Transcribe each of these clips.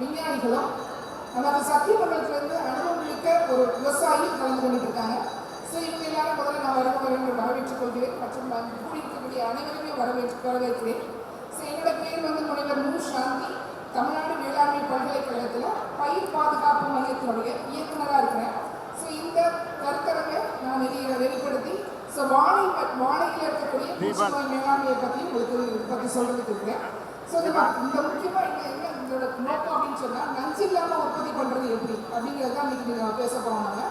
விஞ்ஞானிகளும் நமது சத்தியமங்கலத்திலிருந்து அனுபவம் மிக்க ஒரு விவசாயியும் கலந்து கொண்டுட்டு இருக்காங்க. ஸோ இவங்க எல்லாரும் முதல்ல நான் வரவேற்றுக் கொள்கிறேன் மற்றும் கூடியிருக்கக்கூடிய அனைவருமே வரவேற்கிறேன். ஸோ என்னோட பேர் வந்து முனைவர் மு. சாந்தி. தமிழ்நாடு வேளாண்மை பல்கலைக்கழகத்தில் பயிர் பாதுகாப்பு மையத்தினுடைய இயக்குநராக இருக்கிறேன். ஸோ இந்த கருத்தரங்கை நான் வெளிப்படுத்தி ஸோ வாழையில் இருக்கக்கூடிய பூச்சிநோய் மேலாண்மையை பற்றி சொல்றதுக்கு இருக்கிறேன். ஸோ இந்த முக்கியமாக என்ன இதோட நோக்கம் அப்படின்னு சொன்னால், நஞ்சு இல்லாமல் உற்பத்தி பண்ணுறது எப்படி அப்படிங்கிறது தான் இன்னைக்கு நீங்கள் பேச போகிறாங்க.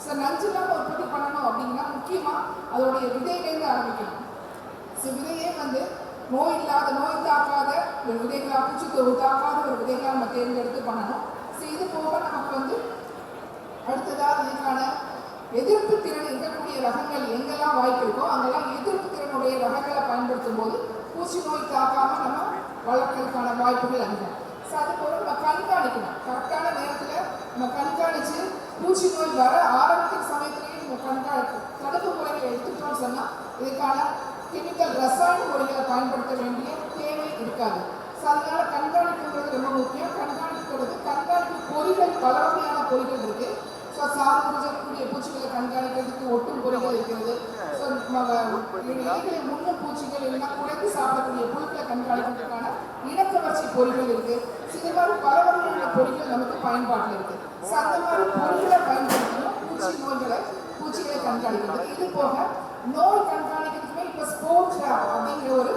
ஸோ நஞ்சு இல்லாமல் உற்பத்தி பண்ணணும் அப்படின்னா முக்கியமாக அதோடைய விதையிலேருந்து ஆரம்பிக்கணும். ஸோ விதையே வந்து நோய் தாக்காத ஒரு விதைகளாக, பூச்சித்தொகு தாக்காத ஒரு விதைகளாக நம்ம தேர்ந்தெடுத்து பண்ணணும். ஸோ இது போக நமக்கு வந்து அடுத்ததாக இதுக்கான எதிர்ப்பு திறன் இருக்கக்கூடிய ரகங்கள் எங்கெல்லாம் வாய்ப்பு இருக்கோ அங்கெல்லாம் எதிர்ப்பு திறனுடைய ரகங்களை பயன்படுத்தும் போது பூச்சி நோய் தாக்காமல் நம்ம வளர்க்கறதுக்கான வாய்ப்புகள் அதிகம். ஸோ அது போல நம்ம கண்காணிக்கணும். கரெக்டான நேரத்தில் நம்ம கண்காணித்து பூச்சி நோய் வர ஆரம்பிக்கிற சமயத்திலேயே நம்ம தடுப்பு முறைகளை எடுத்துட்டோம்னு சொன்னால் இதுக்கான கெமிக்கல் ரசாயன முறைகளை பயன்படுத்த வேண்டிய தேவை இருக்காது. ஸோ அதனால கண்காணிப்புங்கிறது ரொம்ப முக்கியம். கண்காணிப்பு பொறிகள் பல வகையான பொறிகள் இருக்கு. ஸோ சாறு புரிஞ்சக்கூடிய பூச்சிகளை கண்காணிக்கிறதுக்கு ஒட்டும் பொறிகள் இருக்கிறது. ஸோ இலைகளை முன்னும் பூச்சிகள் இல்லைன்னா குறைந்து சாப்பிடக்கூடிய புழுக்களை கண்காணிக்கிறதுக்கான இனக்கவர்ச்சி பொறிகள் இருக்கு. ஸோ இது மாதிரி பல வகையான பொறிகள் நமக்கு பயன்பாட்டில் இருக்கு. ஸோ அந்த மாதிரி பொறிகளை பயன்படுத்தணும் பூச்சிகளை கண்காணிக்கிறது. இது போக நோய் கண்காணிக்கிறதுக்குமே இப்போ ஸ்போர்ட்ஸ் அப்படிங்கிற ஒரு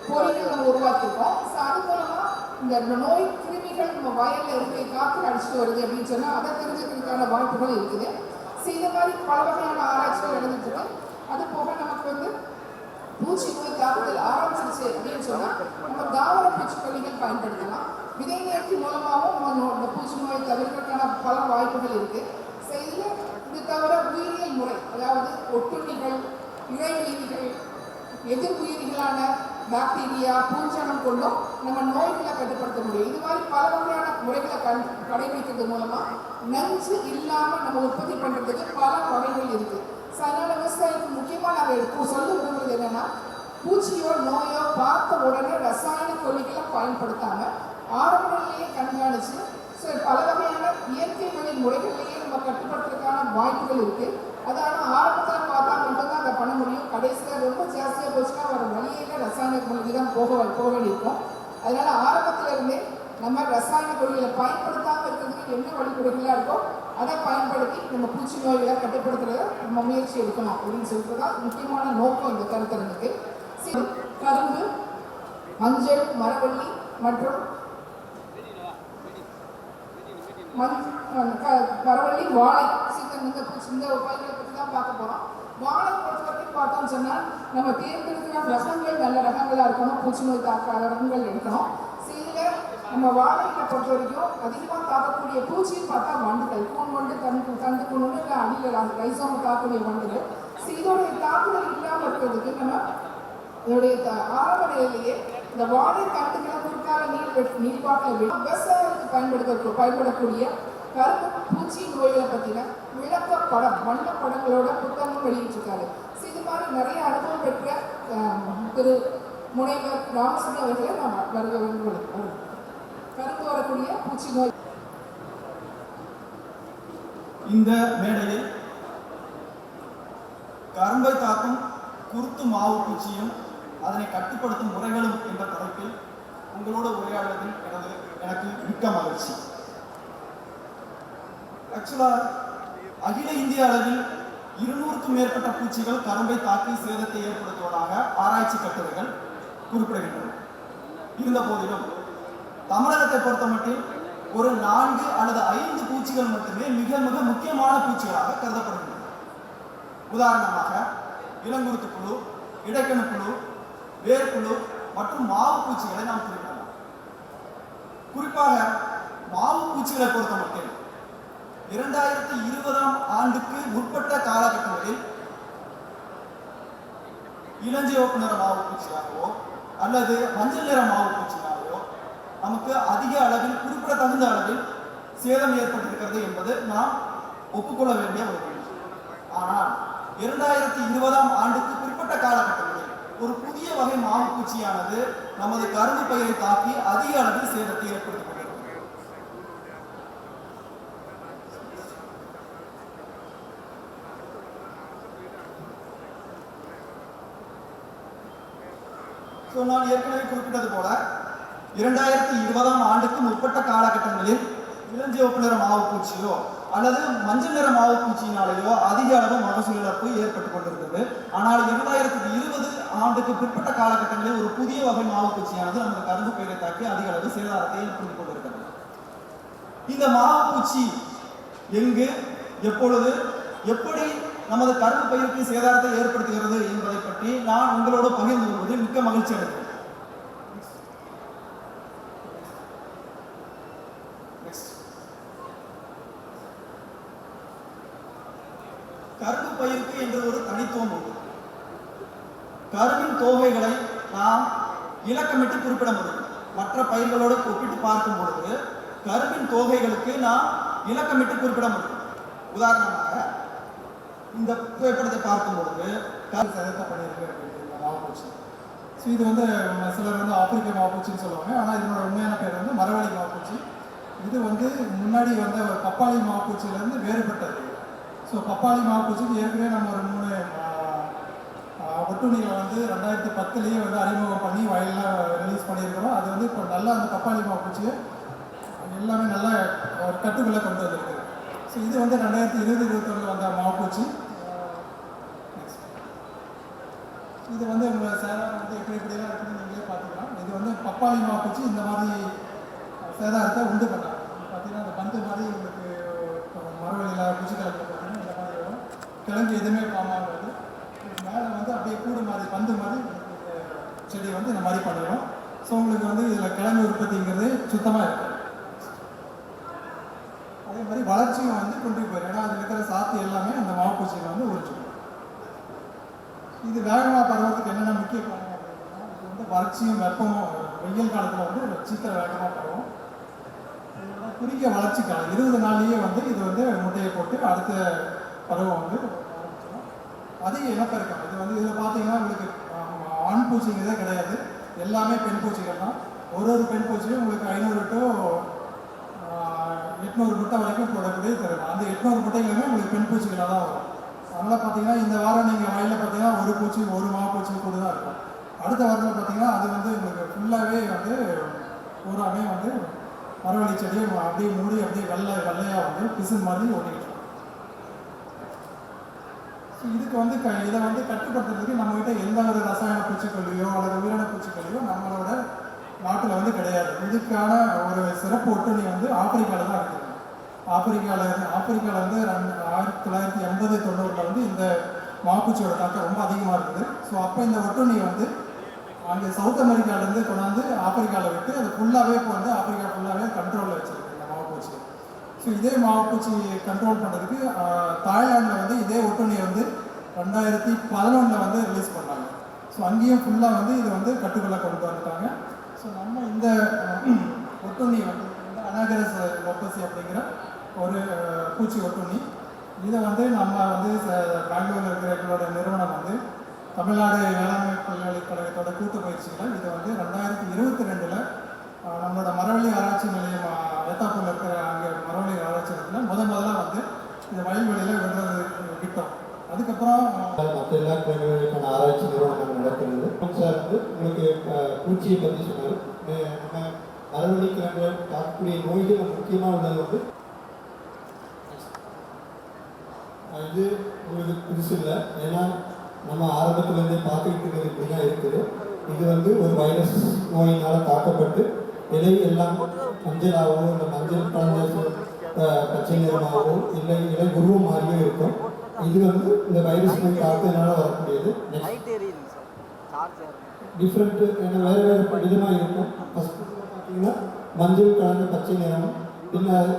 பொறிகள் நம்ம உருவாக்கியிருக்கோம். ஸோ அது மூலமா இந்த நோய் கிருமிகள் நம்ம வயல்ல இருக்க காற்று அடிச்சுட்டு வருது அப்படின்னு சொன்னால் அதை தெரிஞ்சுக்கிறதுக்கான வாய்ப்புகள் இருக்குது. ஸோ இந்த மாதிரி பல வகையான ஆராய்ச்சிகள் நடந்துட்டு இருக்கு. அது போக நமக்கு வந்து பூச்சி நோய் தாக்குதல் ஆரம்பிச்சிருச்சு அப்படின்னு சொன்னால் நம்ம தாவர பூச்சிக்கொல்லிகள் பயன்படுத்தலாம். விதை நேர்த்தி மூலமாகவும் நம்ம பூச்சி நோயை தவிர்க்கிறதுக்கான பல வாய்ப்புகள் இருக்கு. ஸோ இதில் இது தவிர உயிரியல் முறை, அதாவது ஒட்டுண்ணிகள், இறைவிலிகள், எதிர் உயிரிகளான பாக்டீரியா, பூஞ்சனம் கொண்டும் நம்ம நோய்களை கட்டுப்படுத்த முடியும். இது மாதிரி பல வகையான முறைகளை கடைபிடிக்கிறது மூலமா நஞ்சு இல்லாமல் நம்ம உற்பத்தி பண்ணுறதுக்கு பல வகைகள் இருக்கு. ஸோ அதனால விவசாயிக்கு முக்கியமாக நாங்கள் சொல்ல விரும்புறது என்னன்னா, பூச்சியோ நோயோ பார்த்த உடனே ரசாயன கொல்லிகளை பயன்படுத்தாம ஆரம்ப நிலையை கண்காணிச்சு பல வகையான இயற்கை வழி முறைகளையே நம்ம கட்டுப்படுத்துறதுக்கான வாய்ப்புகள் இருக்கு. அதான ஆரம்பத்தில் பார்த்தா மட்டும்தான் அதை பண்ண முடியும். கடைசியில் ரொம்ப ஜாஸ்தியாக போச்சுன்னா ஒரு வழியில ரசாயன கொள்கை தான் போக வேண்டியிருக்கும். அதனால ஆரம்பத்துல இருந்தே நம்ம ரசாயன கொள்கைகளை பயன்படுத்தாமல் இருக்கிறதுக்கு என்ன வழிமுறைகளாக இருக்கோ அதை பயன்படுத்தி நம்ம பூச்சி நோய்களை கட்டுப்படுத்துறத நம்ம முயற்சி எடுக்கணும் அப்படின்னு சொல்லிட்டு தான் முக்கியமான நோக்கம் இந்த கருத்தரங்குக்கு. கரும்பு, மஞ்சள், மரவள்ளி மற்றும் மரவள்ளி, வாழை, இந்த பயிர்களை பற்றி தான் பார்க்க போகிறோம். வாழை பொறுத்தவரைக்கும் பார்த்தோம்னு சொன்னால் நம்ம தேர்ந்தெடுக்கிற ரகங்கள் நல்ல ரகங்களாக இருக்கணும். பூச்சி நோய் தாக்காத ரகங்கள் எடுக்கணும். இதில் நம்ம வாழைகளை பொறுத்த வரைக்கும் அதிகமாக தாக்கக்கூடிய பூச்சின்னு பார்த்தா வண்டுகள், கூண் வண்டு, தண்டு கூண் வண்டு, இல்லை அடியில் ரைசோம தாக்கக்கூடிய வண்டுகள். இதோடைய தாக்குதல் இல்லாமல் இருக்கிறதுக்கு நம்ம இதோடைய ஆரம்ப நிலையிலேயே இந்த வாழை தண்டுகளை குறுக்கால நீர்ப்பாட்டில் விவசாயத்துக்கு பயன்படக்கூடிய கருப்பு பூச்சி நோய்களை பற்றின விளக்கப்படம், வண்ணப்படங்களோட புத்தகம் வெளியிட்டிருக்காரு. இது மாதிரி நிறைய அனுபவம் பெற்ற திரு முனைவர் ராமசுந்தர் அவர்களை நாம் வருக வேண்டும். கருப்பு வரக்கூடிய பூச்சி நோய். இந்த மேடையில் கரும்பை தாக்கும் குருத்து மாவு பூச்சியும் அதனை கட்டுப்படுத்தும் முறைகளும் என்ற தலைப்பில் உங்களோட உரையாடுவதில் எனக்கு மிக்க மகிழ்ச்சி. ஆக்சுவலாக அகில இந்திய அளவில் 200க்கும் மேற்பட்ட பூச்சிகள் கரும்பை தாக்கி சேதத்தை ஏற்படுத்துவதாக ஆராய்ச்சி கட்டுரைகள் குறிப்பிடுகின்றன. இருந்த போதிலும் தமிழகத்தை பொறுத்தமட்டில் ஒரு 4 அல்லது 5 பூச்சிகள் மட்டுமே மிக மிக முக்கியமான பூச்சிகளாக கருதப்படுகின்றன. உதாரணமாக இளங்குருத்து புழு, இடைக்கணு புழு, வேர்ப்புழு மற்றும் மாவு பூச்சிகளை நாம் குறிப்பிடலாம். குறிப்பாக மாவு பூச்சிகளை பொறுத்தமட்டில் 2020ஆம் ஆண்டுக்கு முற்பட்ட காலகட்டங்களில் இளஞ்சிவப்பு நிற மாவு பூச்சியாகவோ அல்லது மஞ்சள் நிற மாவு பூச்சியாகவோ நமக்கு அதிக அளவில், குறிப்பிடத்தகுந்த அளவில் சேதம் ஏற்பட்டிருக்கிறது என்பது நாம் ஒப்புக்கொள்ள வேண்டிய ஒரு விஷயம். ஆனால் 2020ஆம் ஆண்டுக்கு குறிப்பிட்ட காலகட்டங்களில் ஒரு புதிய வகை மாவு பூச்சியானது நமது கரும்பு பயிரை தாக்கி அதிக அளவில் சேதத்தை ஏற்படுத்திக் கொண்டிருக்கிறது. ஸோ நான் ஏற்கனவே குறிப்பிட்டது போல 2020ஆம் ஆண்டுக்கு முற்பட்ட காலகட்டங்களில் இளஞ்சிவப்பு நிற மாவு பூச்சியோ அல்லது மஞ்சள் நிற மாவு பூச்சியினாலேயோ அதிக அளவு மகசூல் இழப்பு ஏற்பட்டு கொண்டிருந்தது. ஆனால் 2020 ஆண்டுக்கு பிற்பட்ட காலகட்டங்களில் ஒரு புதிய வகை மாவு பூச்சியானது நமது கரும்பு பயிரை தாக்கி அதிக அளவு சேதாரத்தை ஏற்படுத்திக் கொண்டிருக்கிறது. இந்த மாவு பூச்சி எங்கு, எப்பொழுது, எப்படி நமது கரும்பு பயிருக்கு சேதாரத்தை ஏற்படுத்துகிறது என்பதை பற்றி நான் உங்களோடு பகிர்ந்து கொள்வது மிக்க மகிழ்ச்சி அடைகிறேன். கரும்பு பயிருக்கு என்று ஒரு தனித்துவம் உண்டு. கரும்பின் தோகைகளை நாம் இலக்கமிட்டு குறிப்பிட முடியும். மற்ற பயிர்களோடு ஒப்பிட்டு பார்க்கும் பொழுது கரும்பின் தோகைகளுக்கு நாம் இலக்கமிட்டு குறிப்பிட முடியும். உதாரணமாக இந்த புகைப்படத்தை பார்க்கும் பொழுது சேதத்தை பண்ணியிருக்கு அப்படின்ட்டு மாவுப்பூச்சி. ஸோ இது வந்து சிலர் வந்து ஆப்பிரிக்க மாவுப்பூச்சின்னு சொல்லுவாங்க. ஆனால் இதனோட உண்மையான பேர் வந்து மரவள்ளி மாவுப்பூச்சி. இது வந்து முன்னாடி வந்த ஒரு பப்பாளி மாவுப்பூச்சியிலேருந்து வேறுபட்டது. ஸோ பப்பாளி மாவுப்பூச்சிக்கு ஏற்கனவே நம்ம ஒரு 3 ஒட்டுணிகளை வந்து 2010 வந்து அறிமுகம் பண்ணி வயலில் ரிலீஸ் பண்ணியிருக்கிறோம். அது வந்து இப்போ நல்லா அந்த பப்பாளி மாவுப்பூச்சியை எல்லாமே நல்ல ஒரு கட்டுக்குள்ளே கொண்டு வந்திருக்கு. ஸோ இது வந்து 2020-21 வந்த மாவுப்பூச்சி. இது வந்து உங்களை சேதாரம் வந்து எப்படிலாம் இருக்குன்னு நீங்களே பார்த்துக்கலாம். இது வந்து பப்பாளி மாவுப்பூச்சி இந்த மாதிரி சேதாரத்தை உண்டு பண்ணாங்க. பார்த்தீங்கன்னா அந்த பந்து மாதிரி உங்களுக்கு மரவழியில் பூச்சிக்கிழங்கு பார்த்தீங்கன்னா இந்த மாதிரி வரும். கிழங்கு எதுவுமே காமாவது மேலே வந்து அப்படியே கூடு மாதிரி பந்து மாதிரி செடி வந்து இந்த மாதிரி பண்ணிடும். ஸோ உங்களுக்கு வந்து இதில் கிழங்கு உற்பத்திங்கிறது சுத்தமாக இருக்கும். அதே மாதிரி வளர்ச்சியும் வந்து கொண்டு போயிடும். ஏன்னா அதில் இருக்கிற சாத்து எல்லாமே அந்த மாவுப்பூச்சியில் வந்து உறிஞ்சிடும். இது வேகமாக பருவத்துக்கு என்னென்ன முக்கிய காரணம் அப்படின்னா, இது வந்து வறட்சியும் வெப்பமும் வெயில் காலத்தில் வந்து சீக்கிரம் வேகமாக பருவம். இதோட குறுகிய வளர்ச்சி காலம் 20 நாள்லேயே வந்து இது வந்து முட்டையை போட்டு அடுத்த பருவம் வந்து ஆரம்பிச்சிடும். அதிக இனப்பெருக்கம். இது வந்து இதில் பார்த்தீங்கன்னா உங்களுக்கு ஆண் பூச்சிங்கிறதே கிடையாது. எல்லாமே பெண் பூச்சிகள் தான். ஒரு பெண் பூச்சியும் உங்களுக்கு 500 to 800 முட்டை வரைக்கும் போடக்கூடிய தரும். அந்த 800 முட்டைகளுமே உங்களுக்கு பெண் பூச்சிகளாக தான் வரும். அதனால் பார்த்தீங்கன்னா இந்த வாரம் நீங்கள் வயலில் பார்த்தீங்கன்னா ஒரு பூச்சி ஒரு மாவுப்பூச்சி கூட தான் இருக்கும். அடுத்த வாரத்தில் பார்த்தீங்கன்னா அது வந்து உங்களுக்கு ஃபுல்லாகவே வந்து பூராமே வந்து மரவள்ளி செடியை அப்படியே மூடி அப்படியே வெள்ளையாக வந்து பிசின் மாதிரி ஓட்டிக்கிட்டு. ஸோ இதுக்கு வந்து இதை வந்து கட்டுப்படுத்துறதுக்கு நம்மகிட்ட எந்த ஒரு ரசாயன பூச்சிக்கொல்லியோ அல்லது உயிரின பூச்சிக்கொல்லியோ நம்மளோட நாட்டில் வந்து கிடையாது. இதுக்கான ஒரு சிறப்பு ஒட்டுணி வந்து ஆப்பிரிக்காவில் தான் இருக்குது. ஆப்பிரிக்காவில் வந்து 1980-90 வந்து இந்த மாவுப்பூச்சியோட தாக்கம் ரொம்ப அதிகமாக இருக்குது. ஸோ அப்போ இந்த ஒட்டுண்ணி வந்து அங்கே சவுத் அமெரிக்காவிலேருந்து கொண்டாந்து ஆப்பிரிக்காவில் விட்டு அது ஃபுல்லாகவே இப்போ வந்து ஆப்பிரிக்கா ஃபுல்லாகவே கண்ட்ரோலில் வச்சுருக்கு இந்த மாவுப்பூச்சி. ஸோ இதே மாவுப்பூச்சி கண்ட்ரோல் பண்ணுறதுக்கு தாய்லாண்டில் வந்து இதே ஒட்டுண்ணியை வந்து 2011 வந்து ரிலீஸ் பண்ணாங்க. ஸோ அங்கேயும் ஃபுல்லாக வந்து இது வந்து கட்டுக்குள்ளே கொண்டு வந்துட்டாங்க. ஸோ நம்ம இந்த ஒட்டுண்ணி வந்து அனாகரஸ் லோப்பசி அப்படிங்கிற ஒரு பூச்சி ஒட்டுண்ணி. இதை வந்து நம்ம வந்து பெங்களூரில் இருக்கிற எங்களோட நிறுவனம் வந்து தமிழ்நாடு வேளாண்மை பல்கலைக்கழகத்தோட கூட்டு பயிற்சியில் இதை வந்து 2022 நம்மளோட மரவள்ளி ஆராய்ச்சி நிலையம் ஏத்தாப்பூரில் இருக்கிற அங்கே மரவள்ளி ஆராய்ச்சி நிலையத்தில் முதல்ல வந்து இந்த வயல்வெளியில் விட்டோம். அதுக்கப்புறம் மற்ற எல்லா கிழங்குகளுக்கான ஆராய்ச்சி நிறுவனங்கள் நடக்கிறது. சார் வந்து உங்களுக்கு பூச்சியை பற்றி சொன்னார். நம்ம மரவள்ளி கிழங்குகள் தாக்கக்கூடிய நோய்கள் முக்கியமாக உள்ளது வந்து இது உங்களுக்கு புதுசு இல்லை. ஏன்னா நம்ம ஆரம்பத்துலேருந்தே பார்த்துக்கிட்டு இருக்கிறது இப்படி தான் இருக்குது. இது வந்து ஒரு வைரஸ் நோயினால் தாக்கப்பட்டு இலை எல்லாம் மஞ்சளாகவோ இல்லை மஞ்சள் கலந்த பச்சை நிறமாகவோ இல்லை இலை உருவம் மாதிரியே இருக்கும். இது வந்து இந்த வைரஸ் நோய் தாக்குறதுனால வரக்கூடியது. டிஃப்ரெண்ட்டு வேறு வேறு விதமாக இருக்கும். ஃபஸ்ட்டு பார்த்தீங்கன்னா மஞ்சள் கலந்த பச்சை நிறம், பின்னர்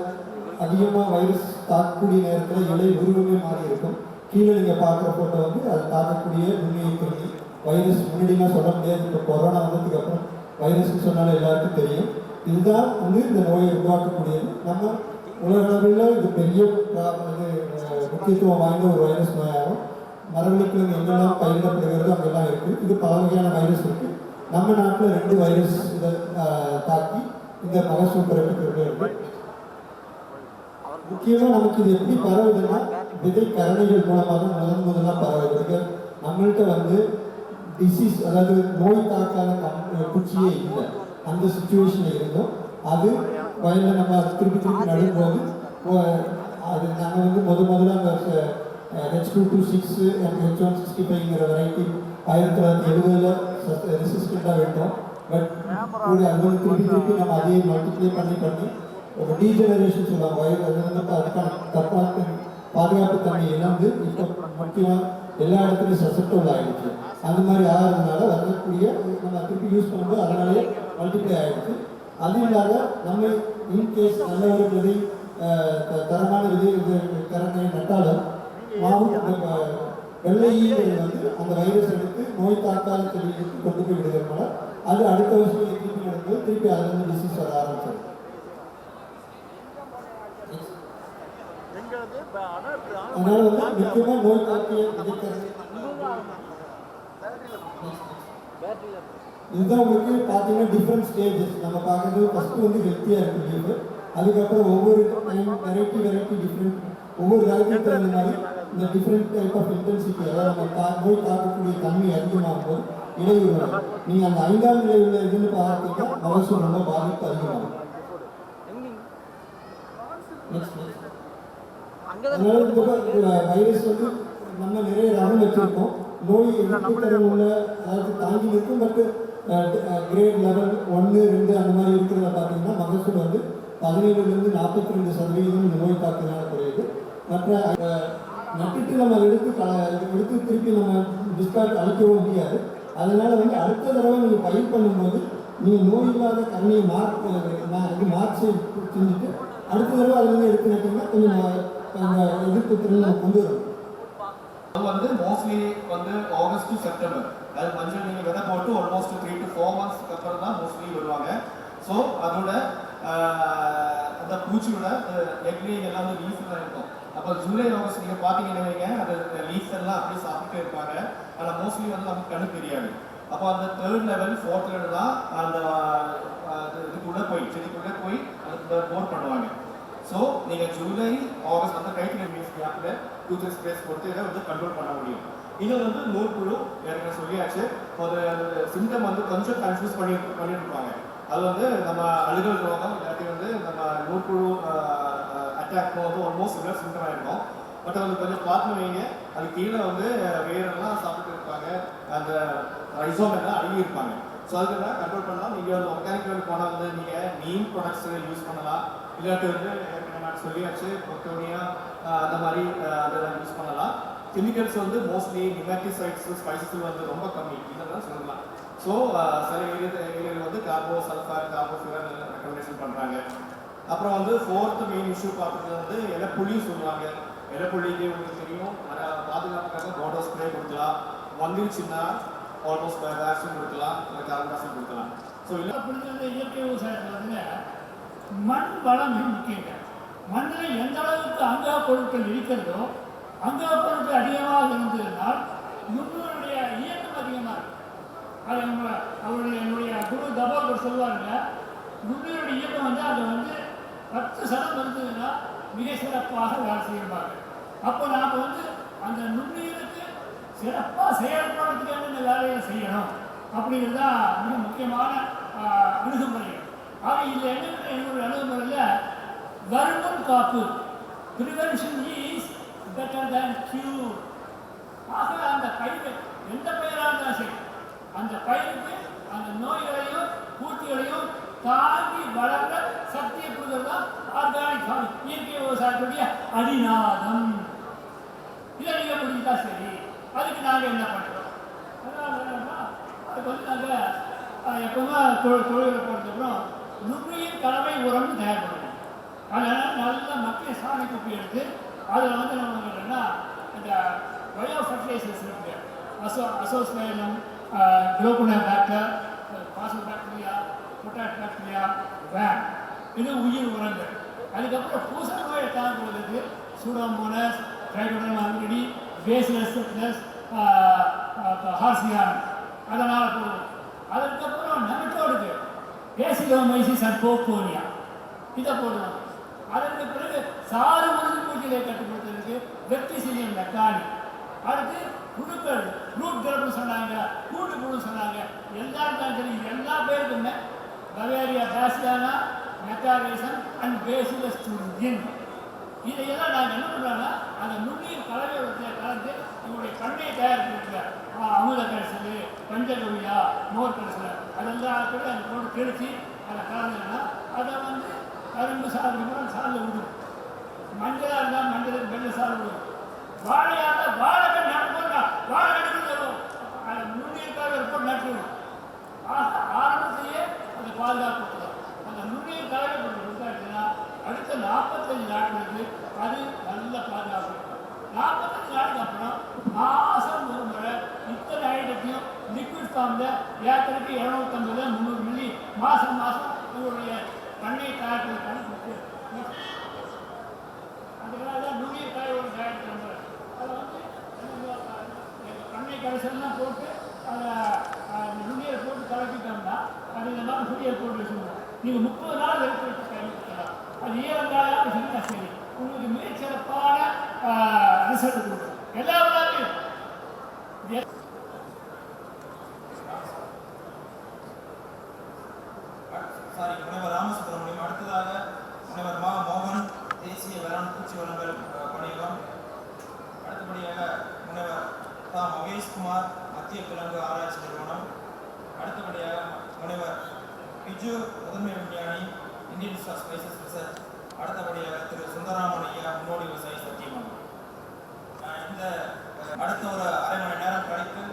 அதிகமாக வைரஸ் தாக்கக்கூடிய நேரத்தில் இலை உருவமே மாறி இருக்கும். கீழே நீங்கள் பார்க்குற ஃபோட்டோ வந்து அது தாக்கக்கூடிய நுண்ணுயிர் கிருமி வைரஸ். முன்னாடிலாம் சொல்ல முடியாது. இப்போ கொரோனா வந்ததுக்கு அப்புறம் வைரஸ்ன்னு சொன்னாலும் எல்லாருக்கும் தெரியும். இதுதான் வந்து இந்த நோயை உருவாக்கக்கூடியது. நம்ம உலகளவில் இது பெரிய முக்கியத்துவம் வாய்ந்த ஒரு வைரஸ் நோயாகும். மரவள்ளிக்கிழங்கு எங்கெல்லாம் பயிரிடப்படுகிறதோ அங்கெல்லாம் இருக்குது. இது பல வகையான வைரஸ் இருக்குது. நம்ம நாட்டில் 2 வைரஸ் இதை தாக்கி இந்த மகசூல் குறைப்புக்கு இருக்குது. முக்கியமாக நமக்கு இது எப்படி பரவுதுன்னா விதை கரணைகள் மூலமாக முதலாக பரவுது. நம்மள்கிட்ட வந்து டிசீஸ், அதாவது நோய் தாக்காத குச்சியே இல்லை, அந்த சுச்சுவேஷனில் இருந்தோம். அது வயலில் நம்ம திருப்பி நடும்போது அது நாங்கள் வந்து முதல்ல அந்த H226 and H165ங்கிற வெரைட்டி 1970 ரெசிஸ்டண்ட்டாக விட்டோம். பட் அது வந்து திருப்பி நம்ம அதே மல்டிப்ளை பண்ணி ஒரு டீஜெனரேஷன் சொல்லுவாங்க. வயல் அது வந்து அதுக்கான பாதுகாப்பு தன்மை இழந்து இப்போ முக்கியமாக எல்லா இடத்துலையும் சசப்டபிள் ஆகிடுச்சு. அந்த மாதிரி ஆகிறதுனால வரக்கூடிய நம்ம திருப்பி யூஸ் பண்ணும்போது அதனாலே மல்டிப்ளை ஆகிடுச்சு. அது இல்லாத நம்ம இன்கேஸ் நல்ல ஒரு விதை தரமான தரங்களை நட்டாலும் வெள்ளை ஈக்கள் வந்து அந்த வைரஸ் எடுத்து நோய் தாக்காத செடிகளுக்கு கொண்டு போய் விடுகிறதுனால அது அடுத்த வருஷம் திருப்பி நடக்கும்போது திருப்பி அதுல இருந்து டிசீஸ் வர ஆரம்பிச்சது. அதனால வந்து முக்கியமா நோய் தாக்கிய விதைக்கிறது இதுதான். உங்களுக்கு பார்த்தீங்கன்னா டிஃப்ரெண்ட் ஸ்டேஜஸ் நம்ம பார்க்குறது. ஃபஸ்ட்டு வந்து ஹெல்த்தியாக இருக்குது லீவு, அதுக்கப்புறம் ஒவ்வொரு டைம் வெரைட்டி டிஃப்ரெண்ட் ஒவ்வொரு காலத்துக்கு தகுந்த மாதிரி இந்த டிஃப்ரெண்ட் டைப் ஆஃப் இன்டென்சிட்டி, அதாவது நம்ம நோய் தாக்கக்கூடிய தன்மை அதிகமாகும் போது இடையூறு வரும். நீங்கள் அந்த 5ஆம் நிலை உள்ள இதுன்னு பார்த்தீங்கன்னா மகசூல் ரொம்ப பாதிப்பு அதிகமாகும். அதனால இந்த வைரஸ் வந்து நம்ம நிறைய ரகம் வச்சுருக்கோம். நோய் எதிர்ப்புத்திறன் உள்ள அதாவது தாங்கி நிற்கும். பட் கிரேட் லெவல் 1, 2 அந்த மாதிரி இருக்கிறத பார்த்தீங்கன்னா மகசூல் வந்து 17லேருந்து 42% இந்த நோய் தாக்குதலால் குறையுது. மற்ற நட்டுட்டு நம்ம எடுத்து திருப்பி நம்ம டிஸ்கார்ட் அழிக்கவும் முடியாது. அதனால வந்து அடுத்த தடவை நீங்கள் பயிர் பண்ணும்போது நீங்கள் நோய் இல்லாத கண்ணியை மார்க் செஞ்சுட்டு அடுத்த தடவை அதுலேருந்து எடுத்து நட்டிங்கன்னா கொஞ்சம் அந்த எதிர்ப்பு திறன் நம்ம கொண்டு வரும். அது வந்து மோஸ்ட்லி வந்து ஆகஸ்ட் டு செப்டம்பர், அது மஞ்சள் நீங்கள் விதை போட்டு ஆல்மோஸ்ட் 3 to 4 monthsக்கு அப்புறம் தான் மோஸ்ட்லி வருவாங்க. ஸோ அதோட அந்த பூச்சியோட எக்லேயிங் எல்லாம் வந்து லீஃப் தான் இருக்கும். அப்போ ஜூலை ஆகஸ்ட் நீங்கள் பார்த்தீங்கன்னா அது லீஃப் எல்லாம் அப்படியே சாப்பிட்டே இருப்பாங்க. ஆனால் மோஸ்ட்லி வந்து நமக்கு கண்ணு தெரியாது. அப்போ அந்த 3rd level 4th level தான் அந்த இதுக்குள்ளே போய் செடிக்குள்ளே போய் அதுக்கு போர் பண்ணுவாங்க. ஸோ நீங்கள் ஜூலை ஆகஸ்ட் அந்த டைட்டில் மீன்ஸ் கேப்பில் 2-3 ஸ்ப்ரேஸ் கொடுத்து இதை வந்து கண்ட்ரோல் பண்ண முடியும். இது வந்து நூற்புழு ஏற்கனவே சொல்லியாச்சு. ஒரு சிம்டம் வந்து கொஞ்சம் கன்ஃபியூஸ் பண்ணிட்டு இருப்பாங்க. அது வந்து நம்ம அழுகல் ரோகம் இல்லாட்டி வந்து நம்ம நூற்புழு அட்டாக் வந்து ஆல்மோஸ்ட் சில சிம்டம் ஆகிருக்கும். பட் அது கொஞ்சம் பார்த்து வைங்க. அது கீழே வந்து வேரெல்லாம் சாப்பிட்டு இருப்பாங்க, அந்த ரைசோம் எல்லாம் அழுகி இருப்பாங்க. ஸோ அதுக்கெல்லாம் கண்ட்ரோல் பண்ணலாம். நீங்கள் வந்து ஆர்கானிக் போனால் வந்து நீங்கள் நீம் ப்ராடக்ட்ஸ் யூஸ் பண்ணலாம். இல்லாட்டி வந்து நான் சொல்லியாச்சு பொட்டோனியா அந்த மாதிரி அதெல்லாம் யூஸ் பண்ணலாம். கெமிக்கல்ஸ் வந்து மோஸ்ட்லி நிமேட்டிசைட்ஸ் ஸ்பைசஸ் வந்து ரொம்ப கம்மி இதெல்லாம் சொல்லலாம். ஸோ சில ஏரியாவில் வந்து கார்போ சல்ஃபர் கார்போஃபிரன் ரெக்கமெண்டேஷன் பண்ணுறாங்க. அப்புறம் வந்து 4th மெயின் இஷ்யூ பார்த்துட்டு வந்து இலைப்புள்ளி சொல்லுவாங்க. இலைப்புள்ளிக்கு உங்களுக்கு தெரியும், பாதுகாப்புக்காக போடோ ஸ்ப்ரே கொடுக்கலாம். வந்துருச்சுன்னா ஆல்மோஸ்ட் வேக்சின் கொடுக்கலாம், இல்லை கார்பன் கொடுக்கலாம். ஸோ இல்லை இயற்கை விவசாயத்தில் வந்து மண் வளம் முக்கியம். மண்ணில் எந்த அளவுக்கு அங்கா பொருட்கள் இருக்கிறதோ அங்கா பொருட்கள் அதிகமாக இருந்ததுனால் நுண்ணுடைய இயக்கம் அதிகமாக இருக்கும். அது என்னுடைய குரு தபால் சொல்லுவாங்க, நுண்ணுடைய இயக்கம் வந்து அது வந்து 10% இருந்ததுன்னா மிக சிறப்பாக வேலை செய்யப்பாங்க. அப்போ நாம் வந்து அந்த நுண்ணுயிருக்கு சிறப்பாக செயல்படுறதுக்கு என்னென்ன வேலையை செய்யணும் அப்படிங்கிறது தான் மிக முக்கியமான அணுகுமுறை. ஆக இதில் என்னுடைய அணுகுமுறையில் வருமுன் காப்பு, prevention is better than cure. ஆக அந்த பயிர் எந்த பயிராக இருந்தாலும் சரி அந்த பயிருக்கு அந்த நோய்களையும் பூச்சிகளையும் தாண்டி வளர்ந்த சக்தியை கொடுக்கிறது தான் ஆர்கானிக் இயற்கை விவசாயத்துடைய அடிநாதம். இதை நீங்கள் புரிஞ்சுட்டா சரி. அதுக்கு நாங்கள் என்ன பண்ணுறோம்? அதுக்கு வந்து நாங்கள் எப்போவுமே தொழிலை பொறுத்தப்பறம் நுண்ணுயிர் கலவை உரம்னு தயார் பண்ணுவோம். அதனால் நல்ல மக்கிய சாணி குப்பி எடுத்து அதில் வந்து நம்ம என்னென்னா இந்த பயோ ஃபர்டிலைசர்ஸ் இருக்குது. அசோஸ்பைலம், குளோபோனோபாக்டர், பாசோபாக்டீரியா, பொட்டாஷ் பாக்டீரியா, வேன், இது உயிர் உரங்கள். அதுக்கப்புறம் பூச நோயை தாக்குவதற்கு Pseudomonas, Trichoderma viride, Bacillus plus ஹார்சியான் அதனால் போடுவோம். அதுக்கப்புறம் நெமட்டோடுக்கு பேசிலோமைசிஸ் அண்ட் போக்கோனியா இதை போடுவோம். அதற்கு பிறகு சாறு மருந்து பூச்சிகளை கட்டுப்படுத்துறதுக்கு வெர்டிசிலியம் மெக்கானி அடுத்து குழுக்கள் குரூப் கிளப்னு சொன்னாங்க, கூட்டு குழு சொன்னாங்க. எல்லாருக்கும் சரி, இது எல்லா பேருக்குமே பவேரியா பேசியானா மெத்தாரேசன் அண்ட் பேசிலஸ் ஸ்டூடியன் இதையெல்லாம் நாங்கள் என்ன பண்ணுறோன்னா அந்த நுண்ணுயிர் கலவையோட கலந்து இவங்களுடைய பண்ணை தயாரிப்பு அமுத கரைசல், பஞ்சகவியா, மோர் கரைசல் அதெல்லாம் கூட அந்த போட்டு தெளித்து அதை கலந்துன்னா அதை வந்து கரும்பு சாப்பிடும்போது சாப்பிட விடும். மஞ்சளாக இருந்தால் மஞ்சளுக்கு வெள்ளை சாப்பிட விடும். வாழையாக இருந்தால் வாழைக்கண் நடப்போம்னா வாழைக்கணக்கு அதை நுண்ணுயிர்காக போட்டு நட்டுவிடும். ஆக ஆரம்பத்தையே அதை பாதுகாப்பு. அந்த நுண்ணுயிர் கலவை கொடுத்தாச்சுன்னா அடுத்த 45 நாட்களுக்கு அது நல்ல பாதுகாப்பு. 45 நாளுக்கு அப்புறம் மாதம் ஒரு முறை இத்தனை ஐட்டத்தையும் லிக்விட் ஃபார்மில் ஏக்கருக்கு 250 300 மில்லி மாதம் உங்களுடைய பண்ணை தயாரிப்பதற்கான கொடுத்து அதனால தான் நுண்ணுயிர் கலவையோட தயாரிக்கிறாங்க. அதை வந்து பண்ணை கரைசல்லாம் போட்டு அதை நுண்ணுயிரை போட்டு கலக்கிட்டோம்னா அது இந்த மாதிரி சுடியை போட்டு வச்சுக்கணும். நீங்கள் 30 நாள் வரைக்கும் பயன்படுத்தலாம். அது ஈரங்காயாக செஞ்சால் சரி உங்களுக்கு மிகச்சிறப்பான ரிசல்ட் கொடுக்கும். எல்லா விழாவையும் முனைவர் ராமசுப்ரமணியம். அடுத்ததாக முனைவர் மா மோகன், தேசிய வேளாண் பூச்சி வளங்கள் பணியகம். அடுத்தபடியாக முனைவர் தா மகேஷ்குமார், மத்திய கிழங்கு ஆராய்ச்சி நிறுவனம். அடுத்தபடியாக முனைவர் பிஜு, முதன்மை விஞ்ஞானி, இந்தியன் ஸ்பைசஸ் ரிசர்ச். அடுத்தபடியாக திரு சுந்தராமன் ஐயா, முன்னோடி விவசாயி, சத்தியமன். இந்த அடுத்த ஒரு அரை மணி நேரம் கழித்து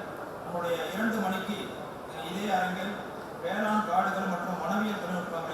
நம்முடைய 2 மணிக்கு இதே அரங்கில் வேளாண் காடுகள் மற்றும் வனவியல் தொழில்நுட்பங்கள்